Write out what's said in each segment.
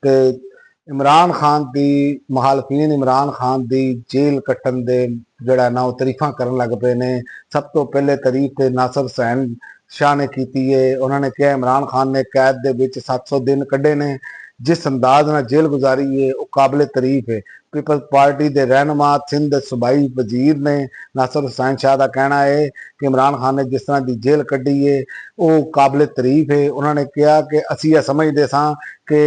ਤੇ इमरान खान की मुखालफीन इमरान खान की जेल कट्टन दे जड़ा ना तरीफा कर लग पे ने। सब तो पहले तारीफ तो नासिर हुसैन शाह ने की है। उन्होंने कहा इमरान खान ने कैद दे विच 700 दिन कढ़े ने, जिस अंदाज में जेल गुजारी है वह काबिल तारीफ है। पीपल्स पार्टी के रहनुमा सिंध दे सूबाई वजीर ने नासिर हुसैन शाह का कहना है कि इमरान खान ने जिस तरह की जेल कढ़ी है वह काबिल तारीफ है। उन्होंने कहा कि असी यह समझते सा कि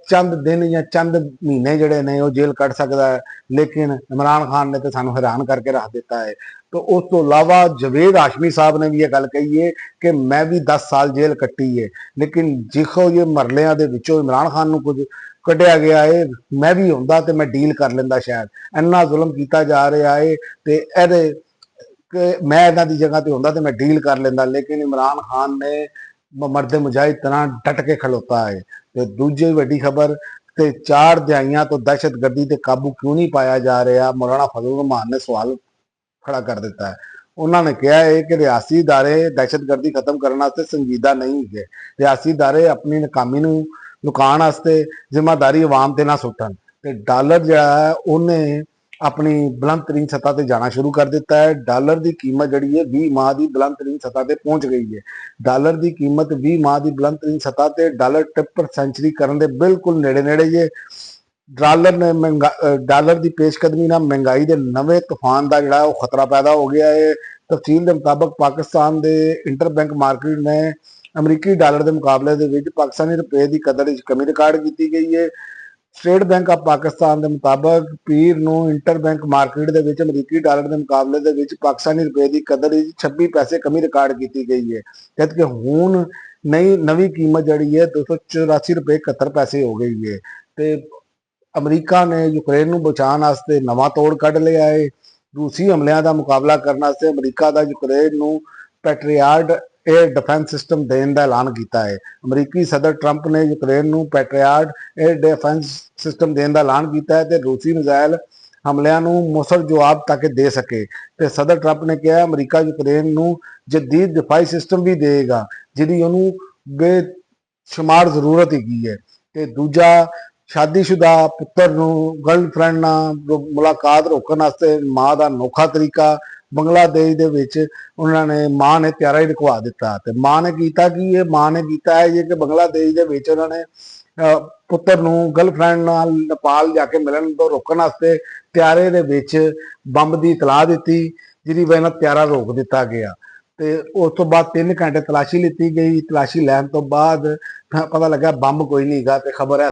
चंद दिन या चंद महीने जड़े ने जेल कट सकता है, लेकिन इमरान खान ने तो सानू हैरान करके रख दिता है। तो उस तो अलावा जवेद हाशमी साहब ने भी यह गल कही है कि मैं भी 10 साल जेल कट्टी है, लेकिन जिखो ये मरलियां दे विचों इमरान खान नूं कुछ कढ़िया गया है, मैं भी होंदा तो मैं डील कर लेंदा। शायद इन्ना जुल्म किया जा रहा है तो एहदे मैं इन्हां दी जगह ते होंदा तो मैं डील कर लेंदा, लेकिन इमरान खान ने मर्द मुजाहिद तरह डट के खलोता है। तो दूजी वड्डी खबर ते 4 दिहाइयां तो दहशतगर्दी ते काबू क्यों नहीं पाया जा रहा, मौलाना फजल रहमान ने सवाल खड़ा कर दिता है। उन्होंने कहा है कि रियासी इदारे दहशतगर्दी खत्म करने संजीदा नहीं है। रियासी इदारे अपनी नाकामी लुकाने वास्ते जिम्मेदारी अवाम ते ना सुट्टन। ते डॉलर जो है उन्हें अपनी बुलंद तरीन सतह पर जाना शुरू कर दिता है। डॉलर की कीमत जी है 20 माह की बुलंद तरीन सतह पर पहुँच गई है। डॉलर की कीमत 20 माह की बुलंद तरीन सतह पर डॉलर टिप सेंचुरी करने के बिल्कुल नेड़े नेड़े जे। डॉलर ने डॉलर की पेशकदमी ना महंगाई के नवे तूफान का जोड़ा वो खतरा पैदा हो गया है। तफसील के मुताबिक पाकिस्तान के इंटर बैंक मार्केट ने अमरीकी डॉलर के मुकाबले पाकिस्तानी रुपए की कदर कमी रिकॉर्ड की गई है। स्टेट बैंक ऑफ पाकिस्तान के मुताबिक पीर नूं इंटर बैंक मार्केट के अमरीकी डॉलर के मुकाबले पाकिस्तानी रुपए की कदर 26 पैसे कमी रिकॉर्ड की गई है, जबकि हुण नवी कीमत जी है 284 रुपए 71 पैसे हो गई है। तो अमरीका ने यूक्रेन नूं बचाने वास्ते नवा तोड़ कढ़ लिया है। रूसी हमलियां का मुकाबला करने वास्ते अमरीका का यूक्रेन नूं पैट्रियाट एयर डिफेंस सिस्टम देने का ऐलान किया है। अमरीकी सदर ट्रंप ने यूक्रेन नूं पैट्रियाट एयर डिफेंस सिस्टम देने का ऐलान किया है तो रूसी मिसाइल हमलियां नूं मुसर जवाब तक दे सके। तो सदर ट्रंप ने कहा अमरीका यूक्रेन नूं जदीद दिफाई सिस्टम भी देगा जिहदी उहनूं बेशुमार जरूरत हैगी है। तो दूजा शादीशुदा पुत्र गर्लफ्रेंड नाल मुलाकात रोकने वास्ते माँ का अनोखा तरीका। बंगलादेश दे विच उन्होंने माँ ने त्यारा ही रखवा दिता। तो माँ ने किया कि ये माँ ने किया है जी कि बंगलादेश दे विच उन्होंने पुत्र गर्लफ्रेंड नाल नेपाल जाके मिलन तो रोकने वास्ते त्यारे दे विच बंब की इतलाह दी, जिहदी वजह नाल त्यारा रोक दिता गया। तो उस तो बाद 3 घंटे तलाशी लीती गई। तलाशी लैन तो बाद पता लगा बंब कोई नहीं गा। तो खबर है